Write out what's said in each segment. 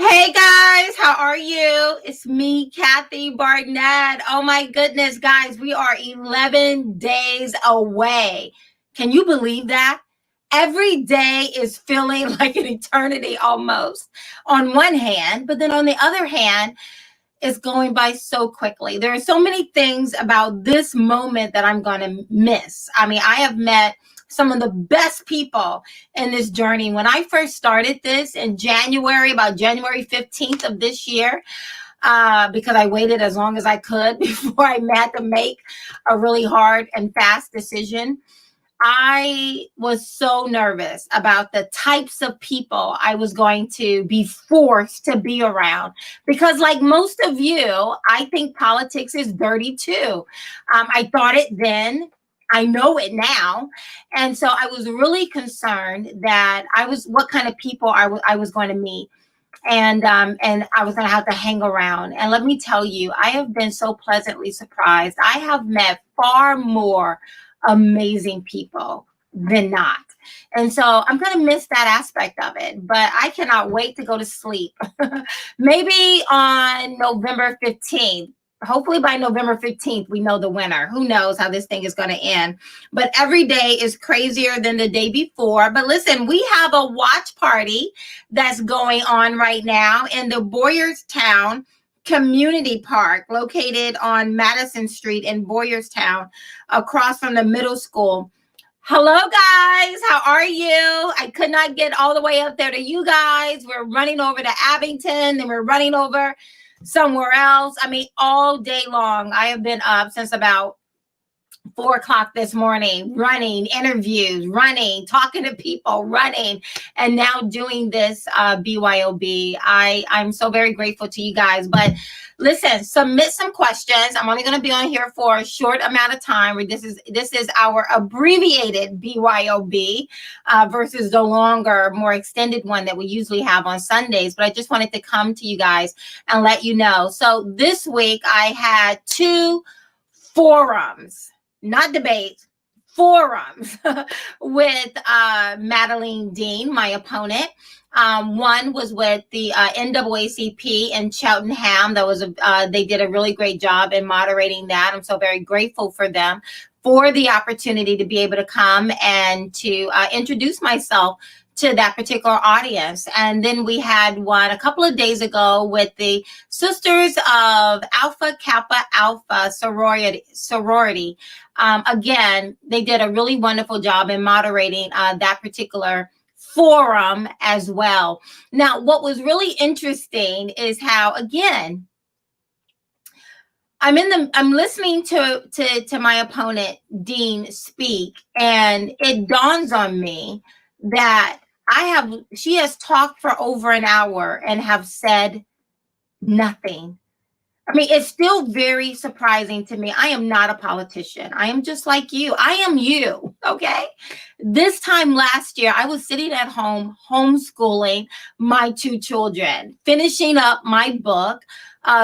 Hey guys, how are you? It's me, Kathy Barnett. Oh my goodness, guys, we are 11 days away. Can you believe that? Every day is feeling like an eternity almost on one hand, but then on the other hand, it's going by so quickly. There are so many things about this moment that I'm going to miss. I mean, I have met some of the best people in this journey. When I first started this in January, about January 15th of this year, because I waited as long as I could before I had to make a really hard and fast decision. I was so nervous about the types of people I was going to be forced to be around because, like most of you, I think politics is dirty too. I thought it then. I know it now. And so I was really concerned that what kind of people I was going to meet. And I was going to have to hang around. And let me tell you, I have been so pleasantly surprised. I have met far more amazing people than not. And so I'm going to miss that aspect of it, but I cannot wait to go to sleep. Maybe on November 15th. Hopefully by November 15th, we know the winner. Who knows how this thing is going to end. But every day is crazier than the day before. But listen, we have a watch party that's going on right now in the Boyertown Community Park, located on Madison Street in Boyertown, across from the middle school. Hello, guys. How are you? I could not get all the way up there to you guys. We're running over to Abington, then we're running over somewhere else. I mean, all day long. I have been up since about 4 o'clock this morning, running interviews, running, talking to people, running, and now doing this BYOB. I'm so very grateful to you guys. But listen, submit some questions. I'm only going to be on here for a short amount of time. This is our abbreviated BYOB versus the longer, more extended one that we usually have on Sundays. But I just wanted to come to you guys and let you know. So this week I had 2 forums. Not debates, forums with Madeline Dean, my opponent. One was with the NAACP in Cheltenham. They did a really great job in moderating that. I'm so very grateful for them for the opportunity to be able to come and to introduce myself to that particular audience. And then we had one a couple of days ago with the Sisters of Alpha Kappa Alpha sorority. Again, they did a really wonderful job in moderating that particular forum as well. Now, what was really interesting is how, again, I'm listening to my opponent Dean speak, and it dawns on me that she has talked for over an hour and have said nothing. I mean, it's still very surprising to me. I am not a politician. I am just like you. I am you, okay? This time last year, I was sitting at home homeschooling my 2 children, finishing up my book,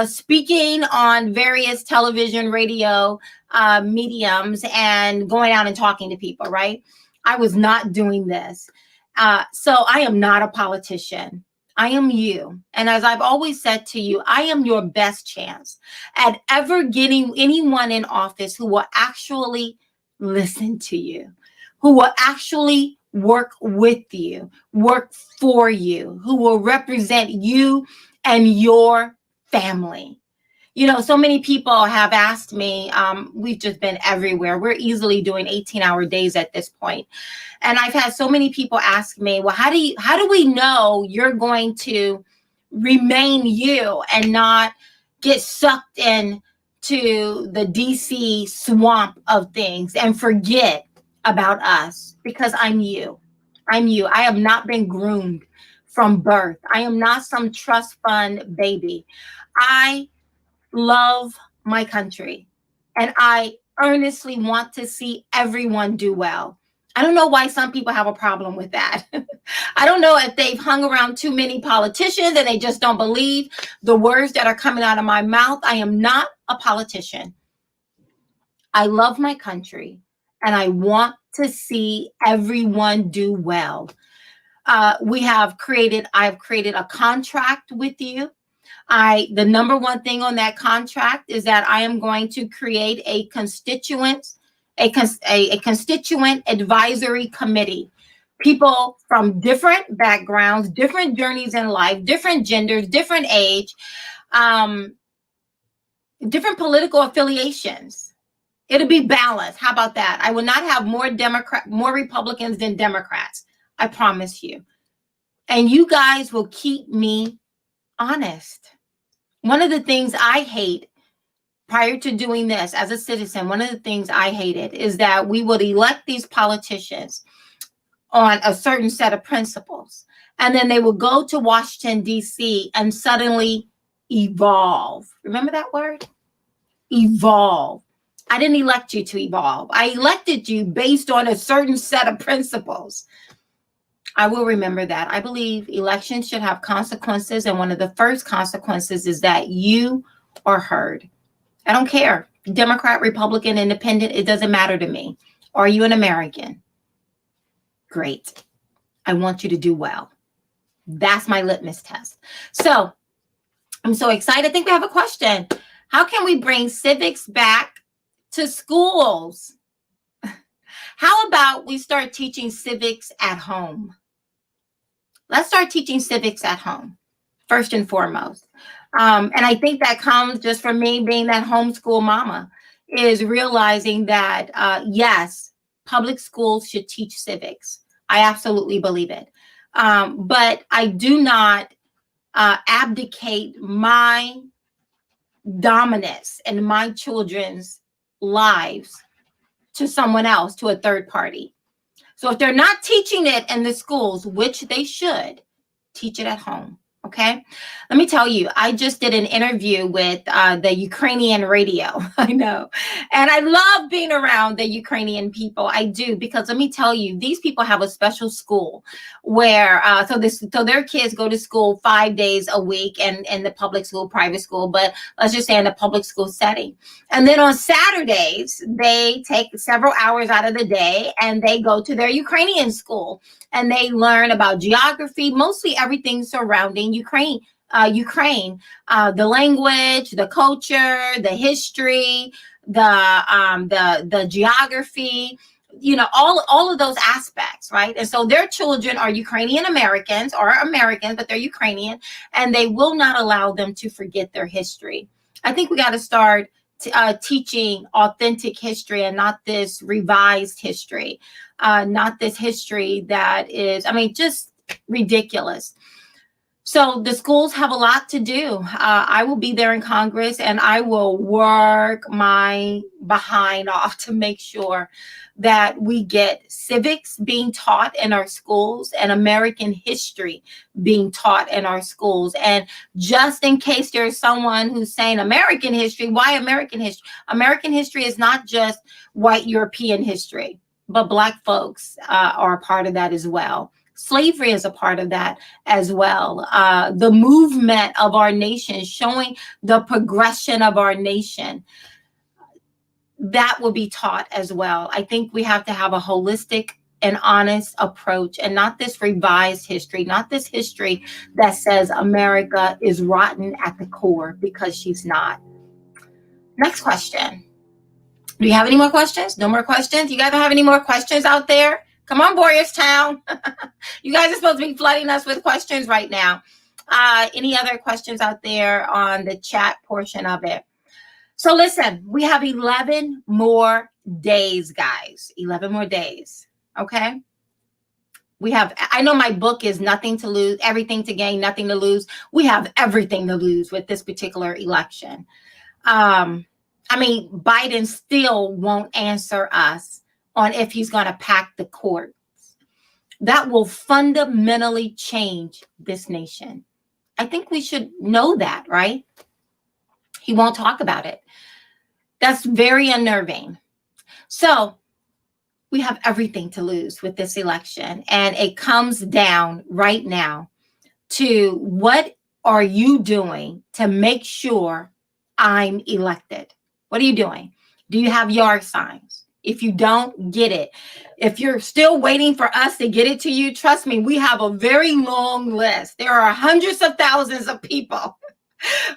speaking on various television, radio mediums, and going out and talking to people, right? I was not doing this. So I am not a politician. I am you. And as I've always said to you, I am your best chance at ever getting anyone in office who will actually listen to you, who will actually work with you, work for you, who will represent you and your family. You know, so many people have asked me, we've just been everywhere. We're easily doing 18-hour days at this point. And I've had so many people ask me, well, how do we know you're going to remain you and not get sucked into the DC swamp of things and forget about us? Because I'm you. I'm you. I have not been groomed from birth. I am not some trust fund baby. I love my country, and I earnestly want to see everyone do well. I don't know why some people have a problem with that. I don't know if they've hung around too many politicians and they just don't believe the words that are coming out of my mouth. I am not a politician. I love my country, and I want to see everyone do well. I've created a contract with you. The number one thing on that contract is that I am going to create a constituent advisory committee. People from different backgrounds, different journeys in life, different genders, different age, different political affiliations. It'll be balanced. How about that? I will not have more Republicans than Democrats. I promise you. And you guys will keep me honest. One of the things I hate prior to doing this as a citizen, one of the things I hated is that we would elect these politicians on a certain set of principles, and then they would go to Washington, D.C. and suddenly evolve. Remember that word? Evolve. I didn't elect you to evolve. I elected you based on a certain set of principles. I will remember that. I believe elections should have consequences, and one of the first consequences is that you are heard. I don't care. Democrat, Republican, Independent, it doesn't matter to me. Are you an American? Great. I want you to do well. That's my litmus test. So I'm so excited. I think we have a question. How can we bring civics back to schools? How about we start teaching civics at home? Let's start teaching civics at home, first and foremost. And I think that comes just from me being that homeschool mama, is realizing that, yes, public schools should teach civics. I absolutely believe it. But I do not abdicate my dominance in my children's lives to someone else, to a third party. So if they're not teaching it in the schools, which they should, teach it at home. Okay. Let me tell you, I just did an interview with the Ukrainian radio. I know. And I love being around the Ukrainian people. I do, because let me tell you, these people have a special school where, so their kids go to school 5 days a week and in the public school, private school, but let's just say in a public school setting. And then on Saturdays, they take several hours out of the day and they go to their Ukrainian school. And they learn about geography, mostly everything surrounding Ukraine, the language, the culture, the history, the geography, all of those aspects, right? And so their children are Ukrainian Americans, or Americans, but they're Ukrainian, and they will not allow them to forget their history. I think we got to start teaching authentic history and not this revised history. Not this history that is, just ridiculous. So the schools have a lot to do. I will be there in Congress and I will work my behind off to make sure that we get civics being taught in our schools and American history being taught in our schools. And just in case there's someone who's saying American history, why American history? American history is not just white European history, but Black folks are a part of that as well. Slavery is a part of that as well. The movement of our nation, showing the progression of our nation, that will be taught as well. I think we have to have a holistic and honest approach, and not this revised history, not this history that says America is rotten at the core, because she's not. Next question. Do you have any more questions? No more questions? You guys don't have any more questions out there? Come on, Boyertown. You guys are supposed to be flooding us with questions right now. Any other questions out there on the chat portion of it? So listen, we have 11 more days, guys. 11 more days, okay? I know my book is Nothing to Lose, Everything to Gain, Nothing to Lose. We have everything to lose with this particular election. Biden still won't answer us on if he's going to pack the courts. That will fundamentally change this nation. I think we should know that, right? He won't talk about it. That's very unnerving. So we have everything to lose with this election. And it comes down right now to, what are you doing to make sure I'm elected? What are you doing? Do you have yard signs? If you don't get it, if you're still waiting for us to get it to you, trust me, we have a very long list. There are hundreds of thousands of people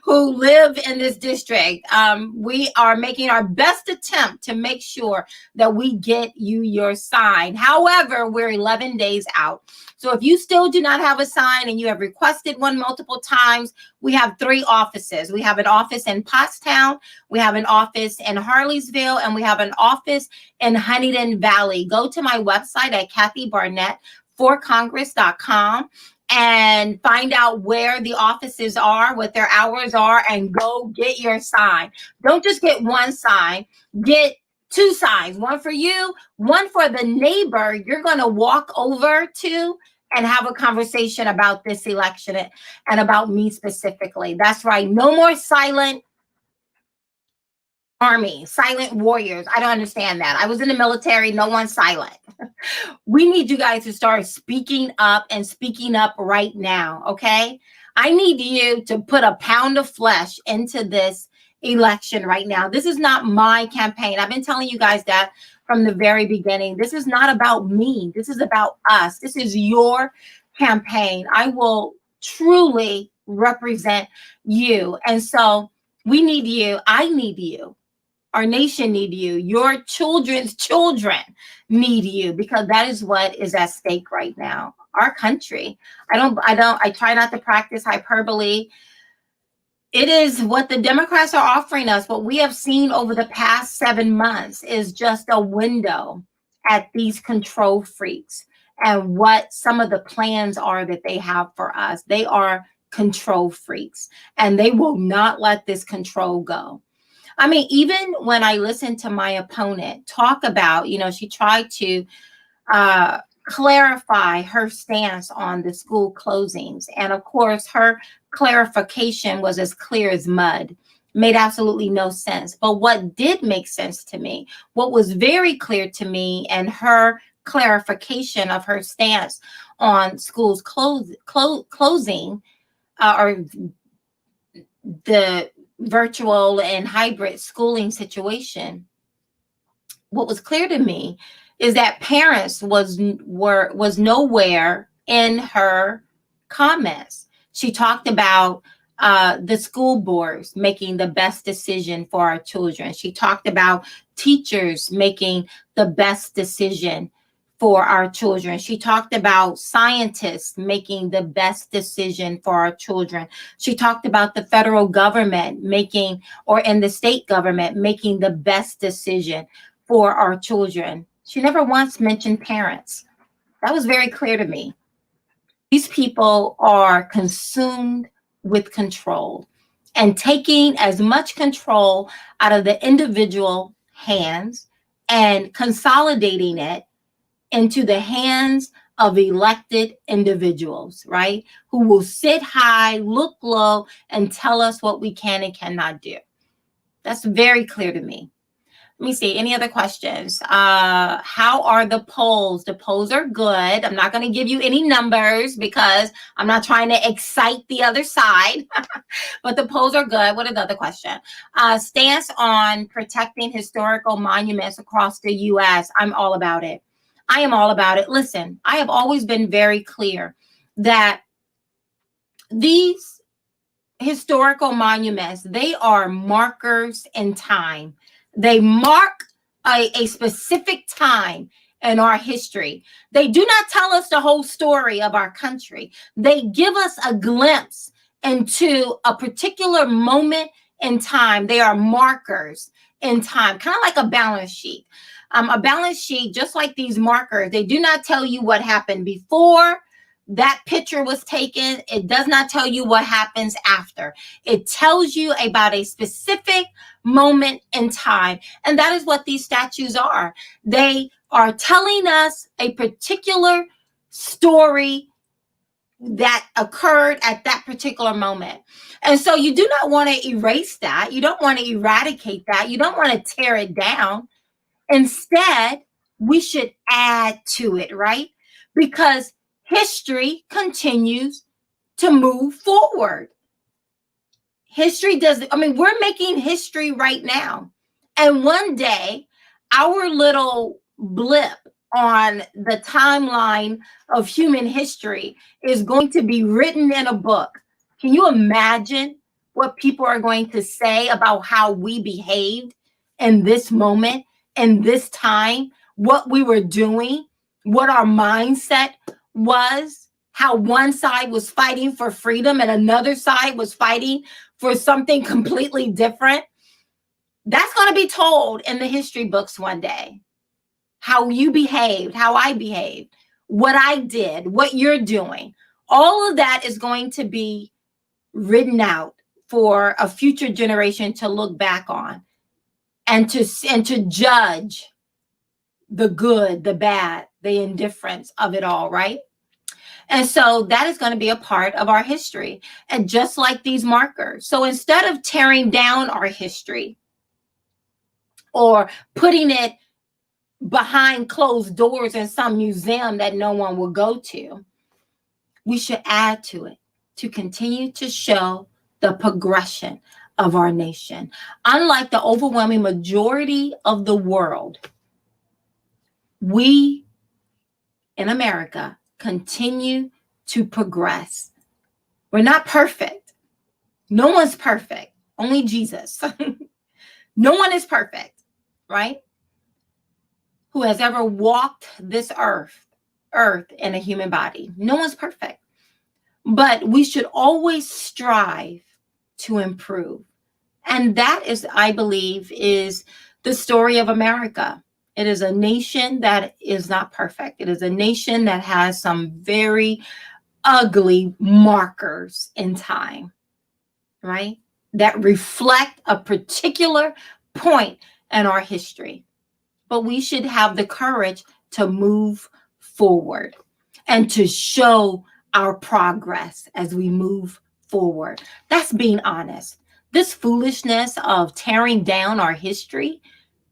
who live in this district. We are making our best attempt to make sure that we get you your sign. However, we're 11 days out. So if you still do not have a sign and you have requested one multiple times, we have 3 offices. We have an office in Pottstown, we have an office in Harleysville, and we have an office in Huntington Valley. Go to my website at kathybarnettforcongress.com and find out where the offices are, what their hours are, and go get your sign. Don't just get one sign, get 2 signs, one for you, one for the neighbor you're going to walk over to and have a conversation about this election and about me specifically. That's right. No more silent army, silent warriors. I don't understand that. I was in the military. No one's silent. We need you guys to start speaking up and speaking up right now, okay? I need you to put a pound of flesh into this election right now. This is not my campaign. I've been telling you guys that from the very beginning. This is not about me. This is about us. This is your campaign. I will truly represent you. And so we need you. I need you. Our nation need you. Your children's children need you, because that is what is at stake right now. Our country. I try not to practice hyperbole. It is what the Democrats are offering us. What we have seen over the past 7 months is just a window at these control freaks and what some of the plans are that they have for us. They are control freaks, and they will not let this control go. I mean, even when I listened to my opponent talk about, she tried to clarify her stance on the school closings. And of course, her clarification was as clear as mud, made absolutely no sense. But what did make sense to me, what was very clear to me, and her clarification of her stance on schools closing or the virtual and hybrid schooling situation, what was clear to me is that parents was nowhere in her comments. She talked about the school boards making the best decision for our children. She talked about teachers making the best decision for our children. She talked about scientists making the best decision for our children. She talked about the federal government and the state government making the best decision for our children. She never once mentioned parents. That was very clear to me. These people are consumed with control and taking as much control out of the individual hands and consolidating it into the hands of elected individuals, right? Who will sit high, look low, and tell us what we can and cannot do. That's very clear to me. Let me see. Any other questions? How are the polls? The polls are good. I'm not going to give you any numbers because I'm not trying to excite the other side, but the polls are good. What is the other question? Stance on protecting historical monuments across the U.S. I'm all about it. I am all about it. Listen, I have always been very clear that these historical monuments, they are markers in time. They mark a specific time in our history. They do not tell us the whole story of our country. They give us a glimpse into a particular moment in time. They are markers in time, kind of like a balance sheet. A balance sheet, just like these markers, they do not tell you what happened before that picture was taken. It does not tell you what happens after. It tells you about a specific moment in time. And that is what these statues are. They are telling us a particular story that occurred at that particular moment. And so you do not want to erase that. You don't want to eradicate that. You don't want to tear it down. Instead, we should add to it, right? Because history continues to move forward. We're making history right now. And one day, our little blip on the timeline of human history is going to be written in a book. Can you imagine what people are going to say about how we behaved in this moment, in this time, what we were doing, what our mindset was, how one side was fighting for freedom and another side was fighting for something completely different? That's going to be told in the history books one day. How you behaved, how I behaved, what I did, what you're doing. All of that is going to be written out for a future generation to look back on and to judge the good, the bad, the indifference of it all, right? And so that is going to be a part of our history. And just like these markers. So instead of tearing down our history or putting it behind closed doors in some museum that no one will go to, we should add to it to continue to show the progression of our nation. Unlike the overwhelming majority of the world, we in America continue to progress. We're not perfect. No one's perfect, only Jesus. No one is perfect, right? Who has ever walked this earth in a human body. No one's perfect. But we should always strive to improve. And that is, I believe, is the story of America. It is a nation that is not perfect. It is a nation that has some very ugly markers in time, right? That reflect a particular point in our history. But we should have the courage to move forward and to show our progress as we move forward. That's being honest. This foolishness of tearing down our history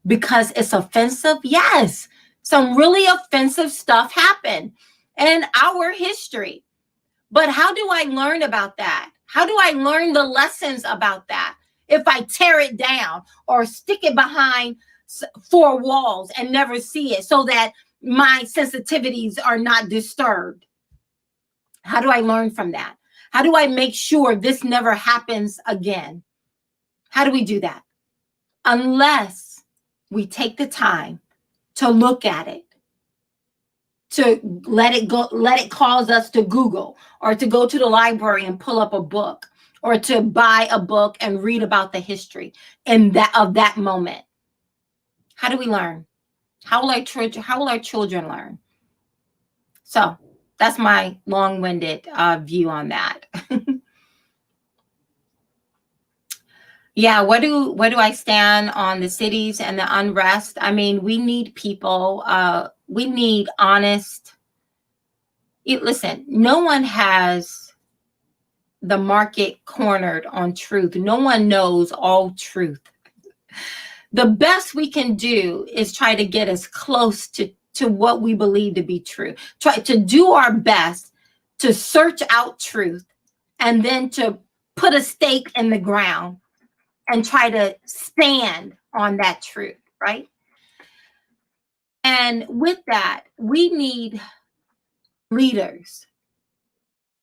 because it's offensive, yes, some really offensive stuff happened in our history. But how do I learn about that? How do I learn the lessons about that? If I tear it down or stick it behind four walls and never see it so that my sensitivities are not disturbed. How do I learn from that? How do I make sure this never happens again? How do we do that? Unless we take the time to look at it, to let it go, let it cause us to Google or to go to the library and pull up a book or to buy a book and read about the history in that moment. How do we learn? How will our children learn? So that's my long-winded view on that. Yeah, what do I stand on the cities and the unrest? I mean, we need people. We need honest. Listen, no one has the market cornered on truth. No one knows all truth. The best we can do is try to get as close to what we believe to be true. Try to do our best to search out truth and then to put a stake in the ground and try to stand on that truth, right? And with that, we need leaders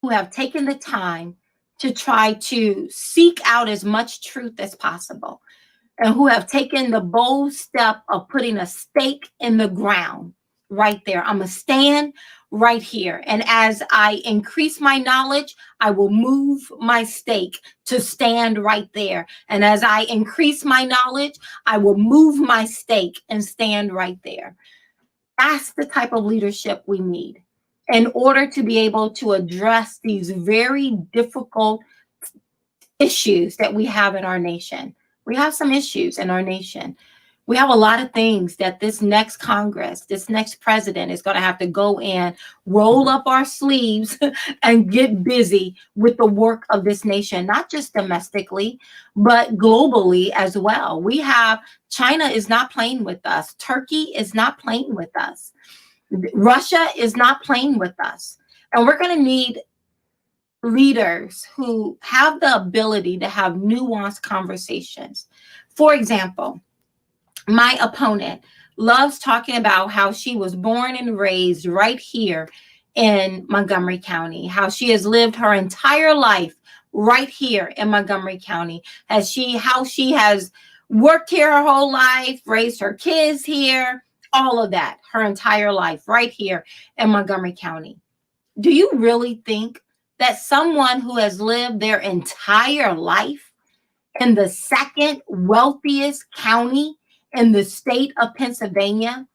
who have taken the time to try to seek out as much truth as possible and who have taken the bold step of putting a stake in the ground right there. I'm going to stand right here. And as I increase my knowledge, I will move my stake to stand right there. And as I increase my knowledge, I will move my stake and stand right there. That's the type of leadership we need in order to be able to address these very difficult issues that we have in our nation. We have some issues in our nation. We have a lot of things that this next Congress, this next president is going to have to go in, roll up our sleeves and get busy with the work of this nation, not just domestically, but globally as well. We have China is not playing with us. Turkey is not playing with us. Russia is not playing with us. And we're going to need leaders who have the ability to have nuanced conversations. For example, my opponent loves talking about how she was born and raised right here in Montgomery County, how she has lived her entire life right here in Montgomery County, how she has worked here her whole life, raised her kids here, all of that, her entire life right here in Montgomery County. Do you really think that someone who has lived their entire life in the second wealthiest county in the state of Pennsylvania,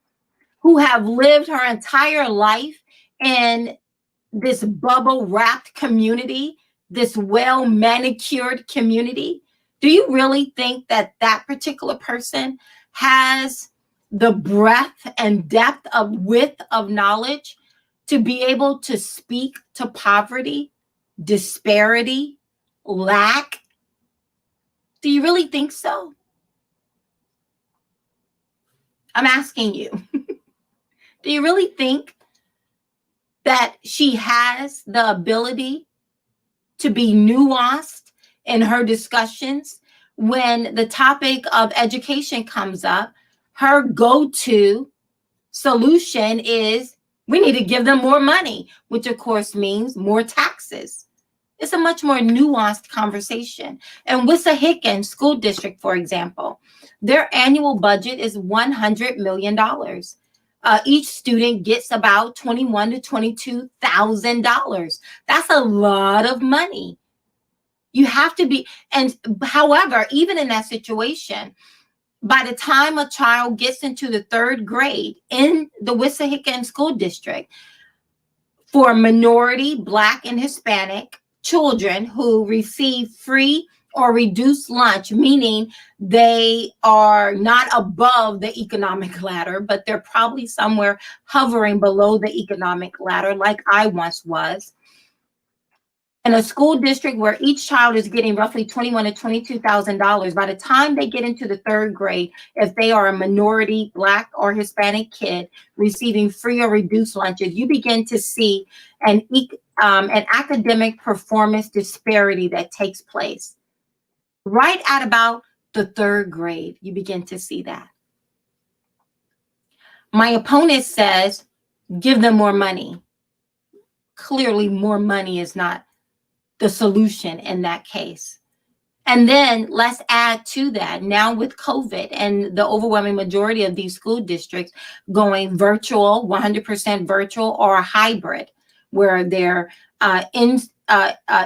who have lived her entire life in this bubble wrapped community, this well manicured community, do you really think that that particular person has the breadth and depth of width of knowledge to be able to speak to poverty, disparity, lack? Do you really think so? I'm asking you. Do you really think that she has the ability to be nuanced in her discussions? When the topic of education comes up, her go-to solution is we need to give them more money, which of course means more taxes. It's a much more nuanced conversation. And Wissahickon School District, for example, their annual budget is $100 million. Each student gets about $21,000 to $22,000. That's a lot of money. You have to be, and however, even in that situation, by the time a child gets into the third grade in the Wissahickon School District, for minority, Black, and Hispanic children who receive free or reduced lunch, meaning they are not above the economic ladder, but they're probably somewhere hovering below the economic ladder, like I once was. In a school district where each child is getting roughly $21,000 to $22,000, by the time they get into the third grade, if they are a minority, Black, or Hispanic kid receiving free or reduced lunches, you begin to see an academic performance disparity that takes place. Right at about the third grade, you begin to see that. My opponent says, give them more money. Clearly, more money is not the solution in that case. And then let's add to that, now with COVID and the overwhelming majority of these school districts going virtual, 100% virtual, or a hybrid, where their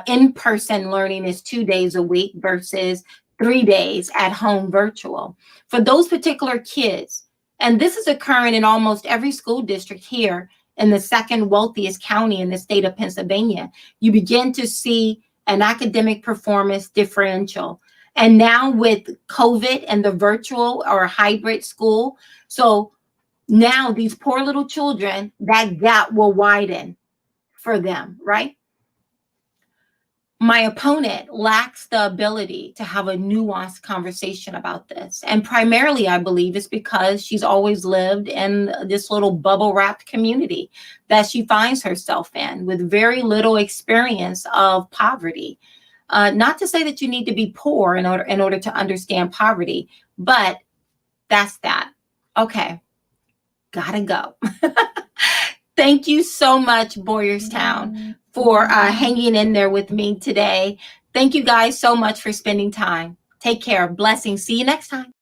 in-person learning is 2 days a week versus 3 days at home virtual. For those particular kids, and this is occurring in almost every school district here in the second wealthiest county in the state of Pennsylvania, you begin to see an academic performance differential. And now with COVID and the virtual or hybrid school, so now these poor little children, that gap will widen for them, right? My opponent lacks the ability to have a nuanced conversation about this. And primarily, I believe, it's because she's always lived in this little bubble wrapped community that she finds herself in with very little experience of poverty. Not to say that you need to be poor in order to understand poverty, but that's that. Okay, gotta go. Thank you so much, Boyertown, for hanging in there with me today. Thank you guys so much for spending time. Take care. Blessings. See you next time.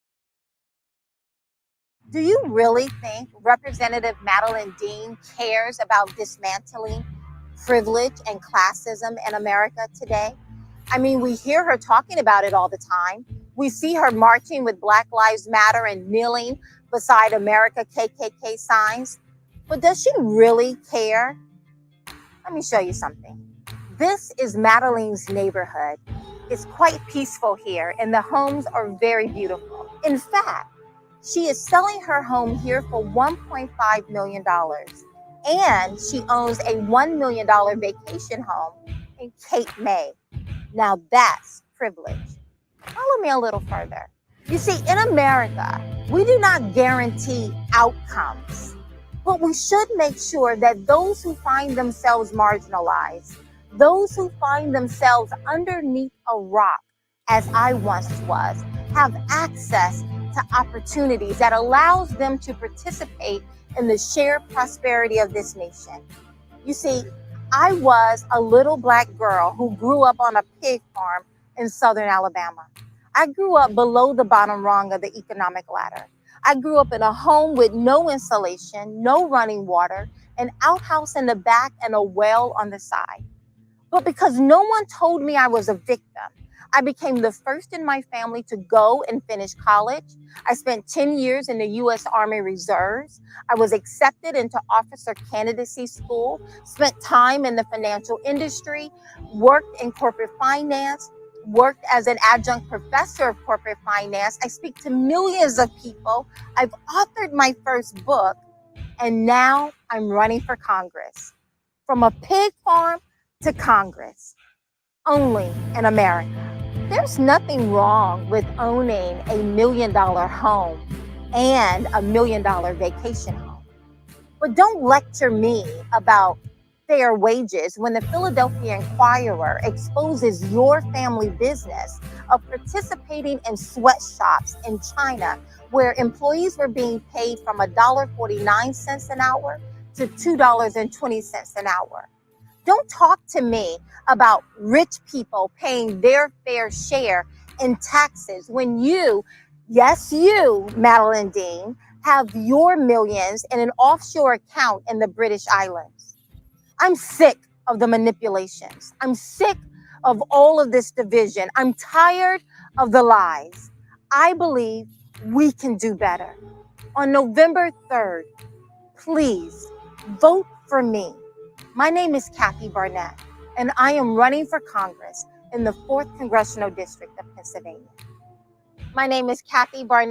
Do you really think Representative Madeline Dean cares about dismantling privilege and classism in America today? I mean, we hear her talking about it all the time. We see her marching with Black Lives Matter and kneeling beside America KKK signs. But does she really care? Let me show you something. This is Madeline's neighborhood. It's quite peaceful here, and the homes are very beautiful. In fact, she is selling her home here for $1.5 million. And she owns a $1 million vacation home in Cape May. Now that's privilege. Follow me a little further. You see, in America, we do not guarantee outcomes. But we should make sure that those who find themselves marginalized, those who find themselves underneath a rock, as I once was, have access to opportunities, that allows them to participate in the shared prosperity of this nation. You see, I was a little black girl who grew up on a pig farm in southern Alabama. I grew up below the bottom rung of the economic ladder. I grew up in a home with no insulation, no running water, an outhouse in the back, and a well on the side. But because no one told me I was a victim, I became the first in my family to go and finish college. I spent 10 years in the U.S. Army Reserves. I was accepted into officer candidacy school, spent time in the financial industry, worked in corporate finance, worked as an adjunct professor of corporate finance. I speak to millions of people. I've authored my first book, and now I'm running for Congress. From a pig farm to Congress, only in America. There's nothing wrong with owning $1 million home and $1 million vacation home. But don't lecture me about fair wages when the Philadelphia Inquirer exposes your family business of participating in sweatshops in China, where employees were being paid from $1.49 an hour to $2.20 an hour. Don't talk to me about rich people paying their fair share in taxes when you, yes, you, Madeline Dean, have your millions in an offshore account in the British Islands. I'm sick of the manipulations. I'm sick of all of this division. I'm tired of the lies. I believe we can do better. On November 3rd, please vote for me. My name is Kathy Barnett, and I am running for Congress in the 4th Congressional District of Pennsylvania. My name is Kathy Barnett.